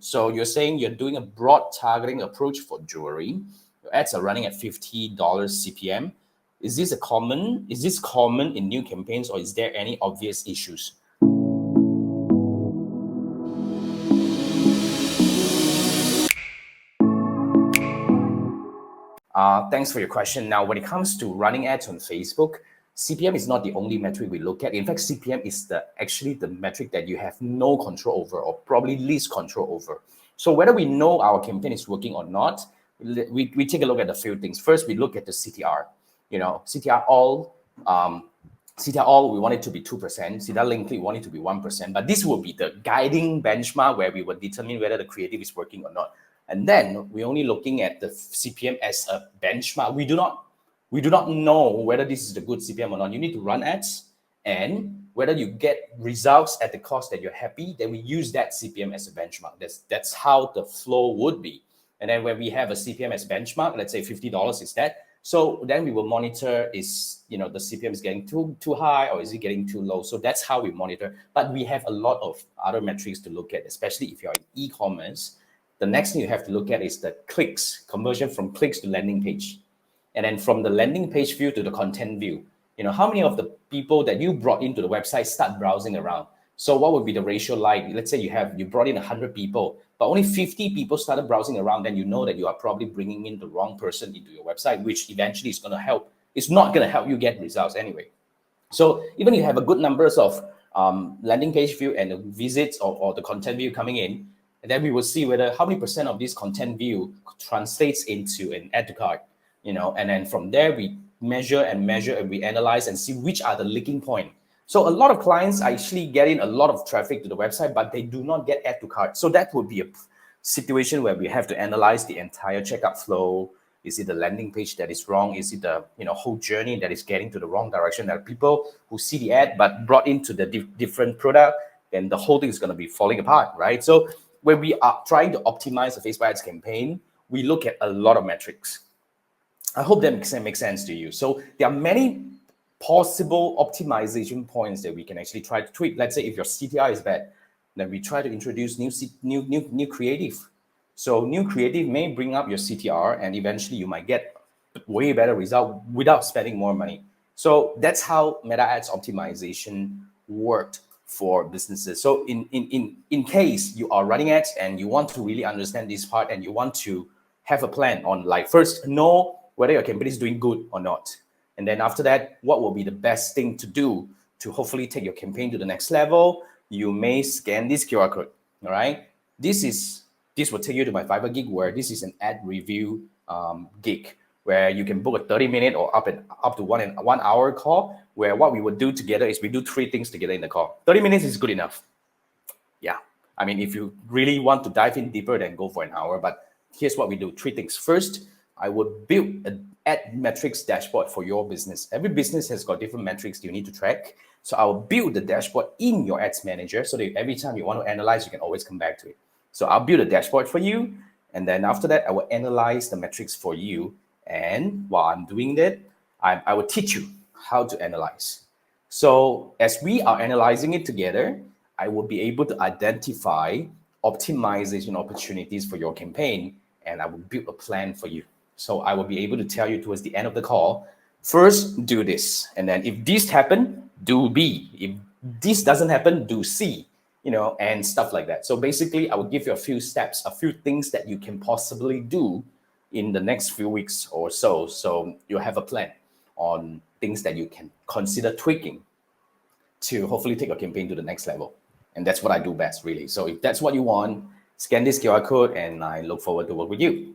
So you're saying you're doing a broad targeting approach for jewelry. Your ads are running at $50 CPM. Is this common in new campaigns, or is there any obvious issues? Thanks for your question. Now, when it comes to running ads on Facebook, CPM is not the only metric we look at. In fact, CPM is actually the metric that you have no control over, or probably least control over. So whether we know our campaign is working or not, we take a look at a few things. First, we look at the CTR. CTR all, we want it to be 2%. CTR link, we want it to be 1%. But this will be the guiding benchmark where we will determine whether the creative is working or not. And then we're only looking at the CPM as a benchmark. We do not know whether this is the good CPM or not. You need to run ads, and whether you get results at the cost that you're happy, then we use that CPM as a benchmark. That's how the flow would be. And then when we have a CPM as benchmark, let's say $50 is that. So then we will monitor, is the CPM is getting too high, or is it getting too low? So that's how we monitor. But we have a lot of other metrics to look at, especially if you're in e-commerce. The next thing you have to look at is the clicks, conversion from clicks to landing page. And then from the landing page view to the content view, how many of the people that you brought into the website start browsing around? So what would be the ratio like? Let's say you brought in 100 people, but only 50 people started browsing around, then you know that you are probably bringing in the wrong person into your website, which eventually is going to help. It's not going to help you get results anyway. So even if you have a good numbers of landing page view and the visits or the content view coming in, and then we will see whether how many percent of this content view translates into an add to cart, and then from there we measure and we analyze and see which are the leaking point. So a lot of clients actually get in a lot of traffic to the website, but they do not get add to cart. So that would be a situation where we have to analyze the entire checkout flow. Is it the landing page that is wrong? Is it the whole journey that is getting to the wrong direction? There are people who see the ad but brought into the different product, then the whole thing is going to be falling apart, right? So when we are trying to optimize the Facebook ads campaign, we look at a lot of metrics. I hope that makes sense to you. So there are many possible optimization points that we can actually try to tweak. Let's say if your CTR is bad, then we try to introduce new creative. So new creative may bring up your CTR, and eventually you might get way better result without spending more money. So that's how Meta Ads optimization worked for businesses. So in case you are running ads and you want to really understand this part, and you want to have a plan on, like, first know whether your campaign is doing good or not, and then after that, what will be the best thing to do to hopefully take your campaign to the next level? You may scan this QR code. All right, this will take you to my Fiverr gig, where this is an ad review gig, where you can book a 30-minute or up to 1 hour call, where what we would do together is we do 3 things together in the call. 30 minutes is good enough. Yeah. I mean, if you really want to dive in deeper, then go for an hour. But here's what we do. 3 things. First, I would build an ad metrics dashboard for your business. Every business has got different metrics you need to track. So I will build the dashboard in your ads manager, so that every time you want to analyze, you can always come back to it. So I'll build a dashboard for you. And then after that, I will analyze the metrics for you. And while I'm doing that, I will teach you how to analyze. So as we are analyzing it together, I will be able to identify optimization opportunities for your campaign, and I will build a plan for you. So I will be able to tell you towards the end of the call, first do this, and then if this happen, do B. If this doesn't happen, do C, and stuff like that. So basically, I will give you a few steps, a few things that you can possibly do in the next few weeks or so. So you have a plan on things that you can consider tweaking to hopefully take your campaign to the next level. And that's what I do best, really. So if that's what you want, scan this QR code, and I look forward to work with you.